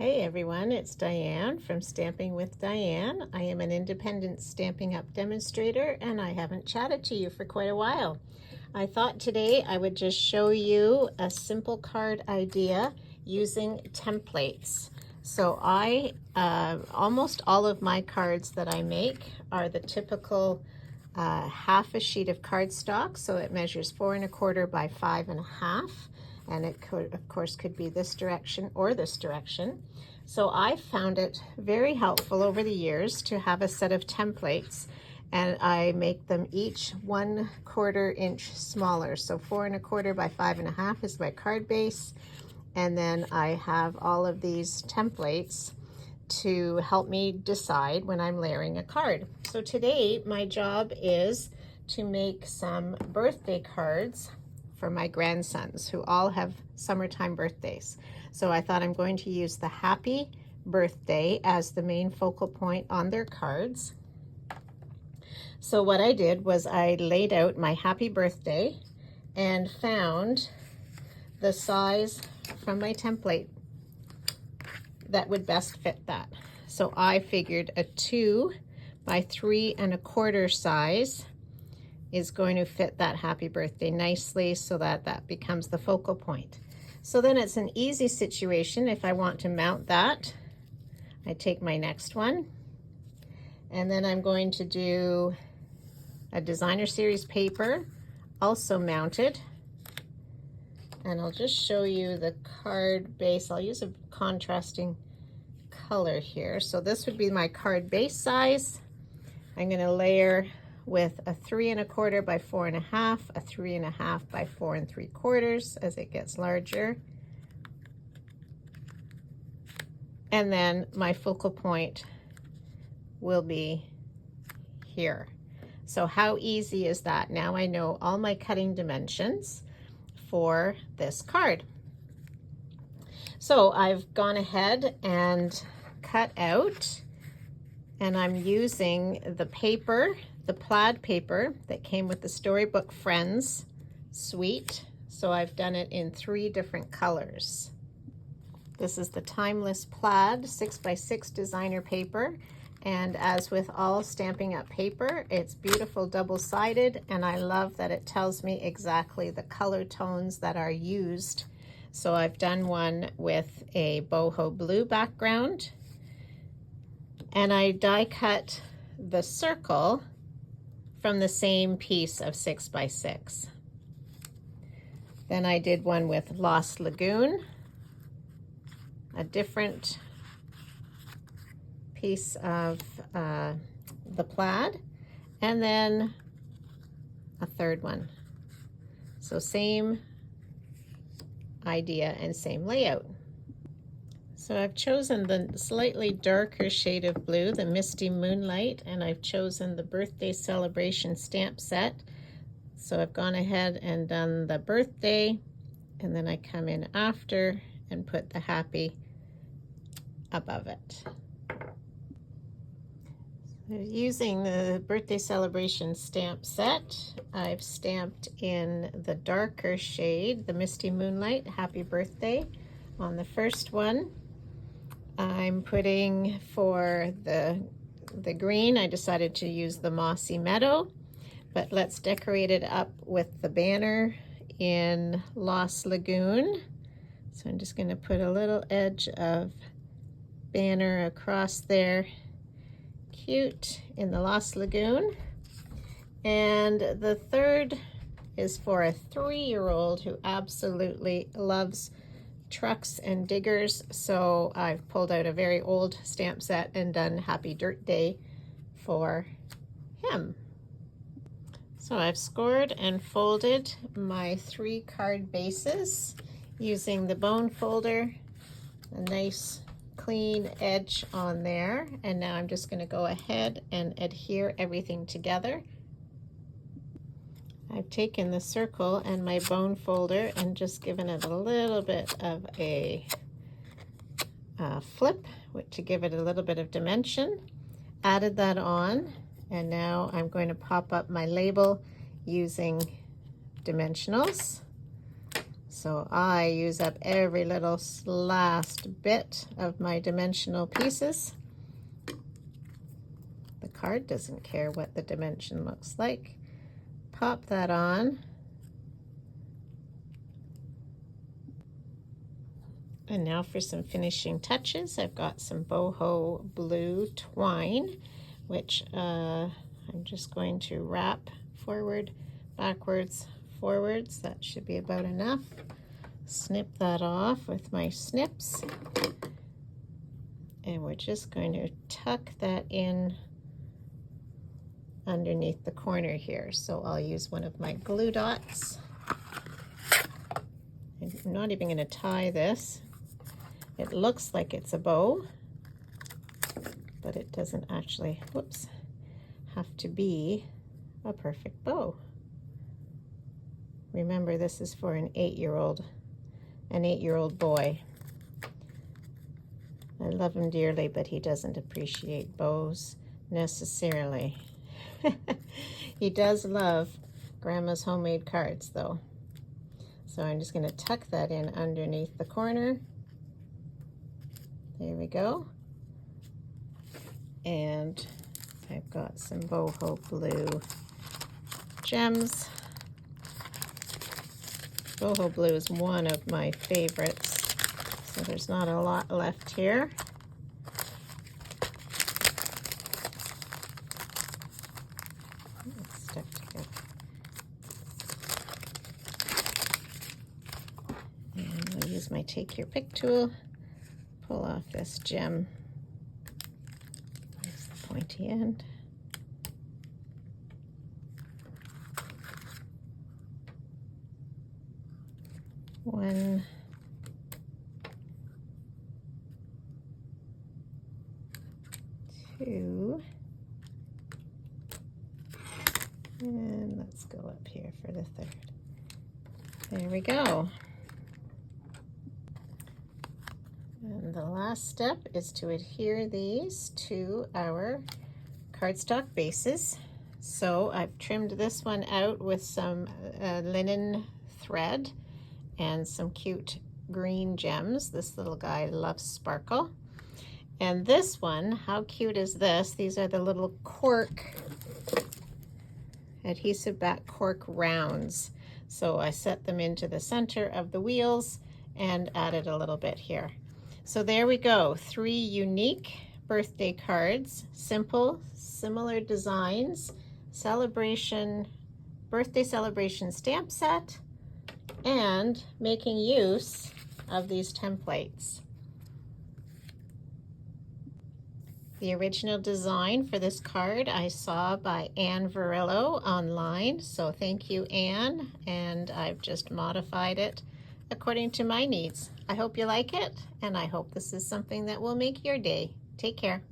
Hey everyone, it's Diane from Stamping with Diane. I am an independent Stampin' Up demonstrator and I haven't chatted to you for quite a while. I thought today I would just show you a simple card idea using templates. So almost all of my cards that I make are the typical half a sheet of cardstock, so it measures 4 1/4 by 5 1/2. And it could, of course, could be this direction or this direction. So I found it very helpful over the years to have a set of templates, and I make them each 1/4 inch smaller. So 4 1/4 by 5 1/2 is my card base, and then I have all of these templates to help me decide when I'm layering a card. So today my job is to make some birthday cards for my grandsons who all have summertime birthdays. So I thought I'm going to use the happy birthday as the main focal point on their cards. So what I did was I laid out my happy birthday and found the size from my template that would best fit that. So I figured a 2 by 3 1/4 size is going to fit that happy birthday nicely, so that that becomes the focal point. So then it's an easy situation. If I want to mount that, I take my next one, and then I'm going to do a designer series paper, also mounted. And I'll just show you the card base. I'll use a contrasting color here. So this would be my card base size. I'm going to layer with a 3 1/4 by 4 1/2, a 3 1/2 by 4 3/4 as it gets larger. And then my focal point will be here. So how easy is that? Now I know all my cutting dimensions for this card. So I've gone ahead and cut out, and I'm using the paper, the plaid paper that came with the Storybook Friends suite. So I've done it in 3 different colors. This is the Timeless Plaid 6x6 designer paper. And as with all Stampin' Up paper, it's beautiful double-sided, and I love that it tells me exactly the color tones that are used. So I've done one with a boho blue background, and I die cut the circle from the same piece of 6x6. Then I did one with Lost Lagoon, a different piece of the plaid, and then a third one. So same idea and same layout. So I've chosen the slightly darker shade of blue, the Misty Moonlight, and I've chosen the Birthday Celebration stamp set. So I've gone ahead and done the birthday, and then I come in after and put the happy above it. Using the Birthday Celebration stamp set, I've stamped in the darker shade, the Misty Moonlight, Happy Birthday, on the first one. I'm putting for the green, I decided to use the Mossy Meadow, but let's decorate it up with the banner in Lost Lagoon. So I'm just going to put a little edge of banner across there. Cute in the Lost Lagoon. And the third is for a 3-year-old who absolutely loves trucks and diggers. So I've pulled out a very old stamp set and done Happy Dirt Day for him. So I've scored and folded my 3 card bases using the bone folder, a nice clean edge on there, and now I'm just going to go ahead and adhere everything together. I've taken the circle and my bone folder and just given it a little bit of a flip to give it a little bit of dimension. Added that on, and now I'm going to pop up my label using dimensionals. So I use up every little last bit of my dimensional pieces. The card doesn't care what the dimension looks like. Pop that on. And now for some finishing touches. I've got some boho blue twine, which I'm just going to wrap forward, backwards, forwards. That should be about enough. Snip that off with my snips. And we're just going to tuck that in underneath the corner here. So I'll use one of my glue dots. I'm not even going to tie this. It looks like it's a bow, but it doesn't actually, whoops, have to be a perfect bow. Remember, this is for an 8-year-old boy. I love him dearly, but he doesn't appreciate bows necessarily. He does love Grandma's homemade cards, though. So I'm just going to tuck that in underneath the corner. There we go. And I've got some boho blue gems. Boho blue is one of my favorites, so there's not a lot left here. It's stuck together. And I'll use my Take Your Pick tool. Pull off this gem. There's the pointy end. One, two, and let's go up here for the third. There we go. And the last step is to adhere these to our cardstock bases. So I've trimmed this one out with some linen thread and some cute green gems. This little guy loves sparkle. And this one, how cute is this? These are the little cork, adhesive back cork rounds. So I set them into the center of the wheels and added a little bit here. So there we go, 3 unique birthday cards, simple, similar designs, celebration, birthday celebration stamp set, and making use of these templates. The original design for this card I saw by Anne Verillo online, so thank you, Anne, and I've just modified it according to my needs. I hope you like it, and I hope this is something that will make your day. Take care.